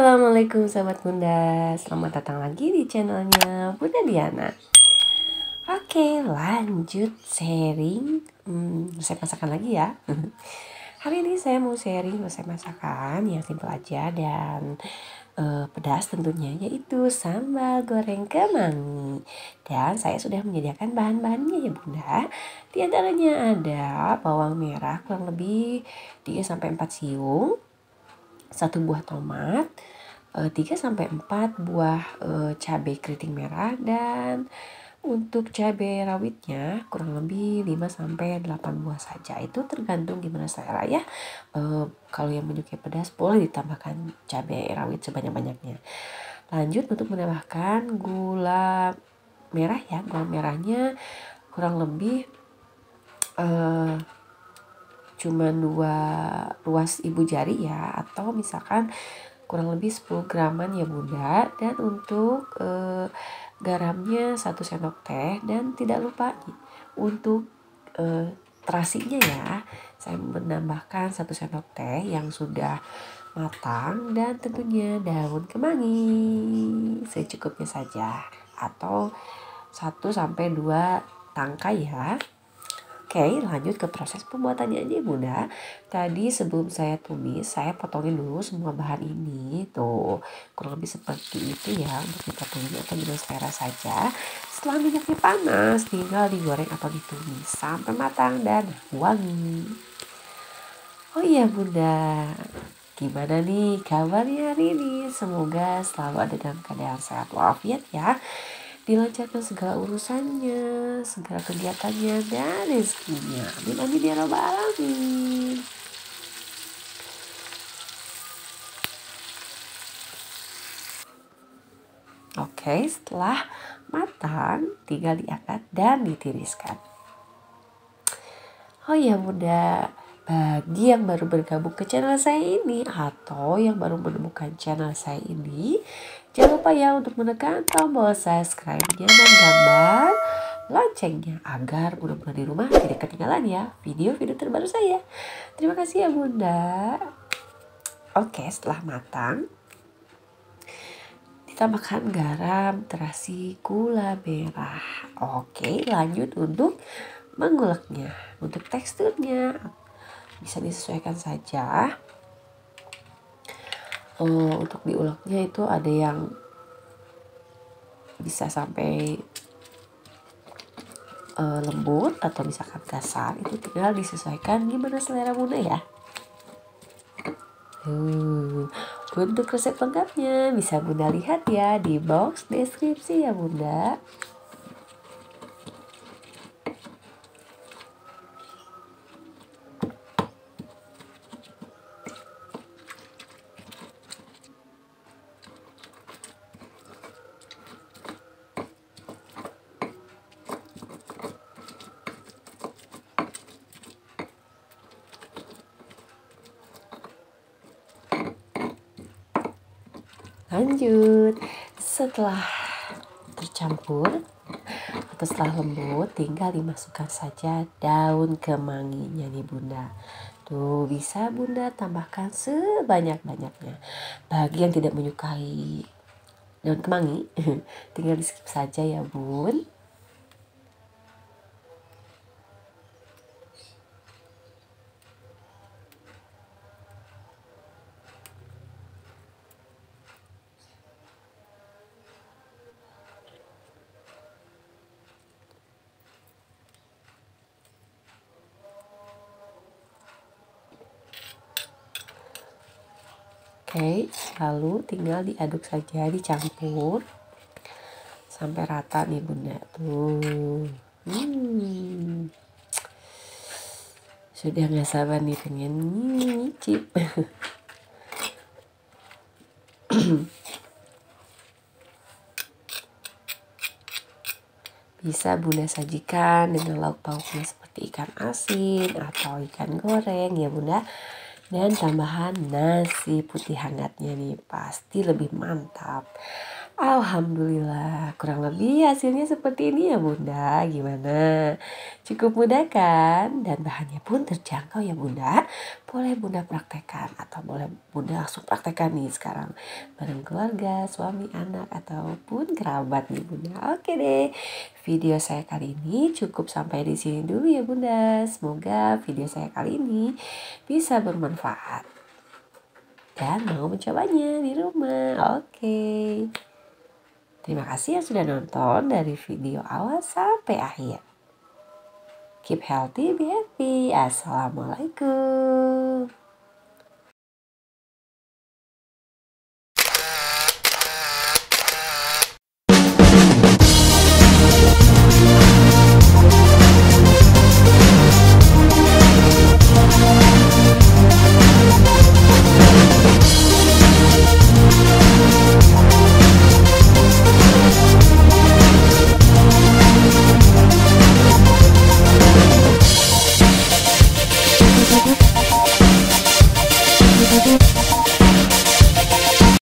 Assalamualaikum sahabat Bunda, selamat datang lagi di channelnya Bunda Diana. Oke, lanjut sharing resep masakan lagi ya. Hari ini saya mau sharing resep masakan yang simpel aja dan pedas tentunya, yaitu sambal goreng kemangi. Dan saya sudah menyediakan bahan-bahannya ya Bunda. Di antaranya ada bawang merah kurang lebih 3-4 siung, 1 buah tomat, 3-4 buah cabai keriting merah, dan untuk cabai rawitnya kurang lebih 5-8 buah saja. Itu tergantung gimana selera ya. Kalau yang menyukai pedas boleh ditambahkan cabai rawit sebanyak-banyaknya. Lanjut untuk menambahkan gula merah ya. Gula merahnya kurang lebih cuma 2 ruas ibu jari ya, atau misalkan kurang lebih 10 graman ya Bunda. Dan untuk garamnya 1 sendok teh, dan tidak lupa untuk terasinya ya, saya menambahkan 1 sendok teh yang sudah matang, dan tentunya daun kemangi secukupnya saja, atau 1-2 tangkai ya. Oke, lanjut ke proses pembuatannya aja Bunda. Tadi sebelum saya tumis, saya potongin dulu semua bahan ini. Tuh, kurang lebih seperti itu ya untuk dipotongin, atau dengan selera saja. Setelah minyaknya panas, tinggal digoreng atau ditumis sampai matang dan wangi. Oh iya Bunda, gimana nih kabarnya hari ini? Semoga selalu ada dalam keadaan sehat walafiat ya. Dilancarkan segala urusannya, segala kegiatannya, dan rezekinya. Amin amin ya rabbal alamin. Oke, setelah matang tinggal diangkat dan ditiriskan. Oh ya Bunda, bagi yang baru bergabung ke channel saya ini atau yang baru menemukan channel saya ini, jangan lupa ya untuk menekan tombol subscribe-nya dan gambar loncengnya agar mudah-mudahan di rumah tidak ketinggalan ya video-video terbaru saya. Terima kasih ya Bunda. Oke, setelah matang ditambahkan garam, terasi, gula merah. Oke, lanjut untuk menguleknya. Untuk teksturnya bisa disesuaikan saja. Untuk diuleknya itu ada yang bisa sampai lembut atau misalkan kasar, itu tinggal disesuaikan gimana selera Bunda ya. Untuk resep lengkapnya bisa Bunda lihat ya di box deskripsi ya Bunda. Lanjut, setelah tercampur atau setelah lembut, tinggal dimasukkan saja daun kemanginya nih Bunda. Tuh, bisa Bunda tambahkan sebanyak-banyaknya. Bagi yang tidak menyukai daun kemangi, tinggal di skip saja ya Bun. Oke, lalu tinggal diaduk saja, dicampur sampai rata nih Bunda. Tuh, sudah nggak sabar nih pengen nyicip. Bisa Bunda sajikan dengan lauk pauknya seperti ikan asin atau ikan goreng ya Bunda. Dan tambahan nasi putih hangatnya nih pasti lebih mantap. Alhamdulillah, kurang lebih hasilnya seperti ini ya Bunda. Gimana? Cukup mudah kan? Dan bahannya pun terjangkau ya Bunda. Boleh Bunda praktekkan atau boleh Bunda langsung praktekkan nih sekarang. Bareng keluarga, suami, anak, ataupun kerabat nih Bunda. Oke deh, video saya kali ini cukup sampai di sini dulu ya Bunda. Semoga video saya kali ini bisa bermanfaat. Dan mau mencobanya di rumah. Oke. Terima kasih yang sudah nonton dari video awal sampai akhir. Keep healthy, be happy. Assalamualaikum.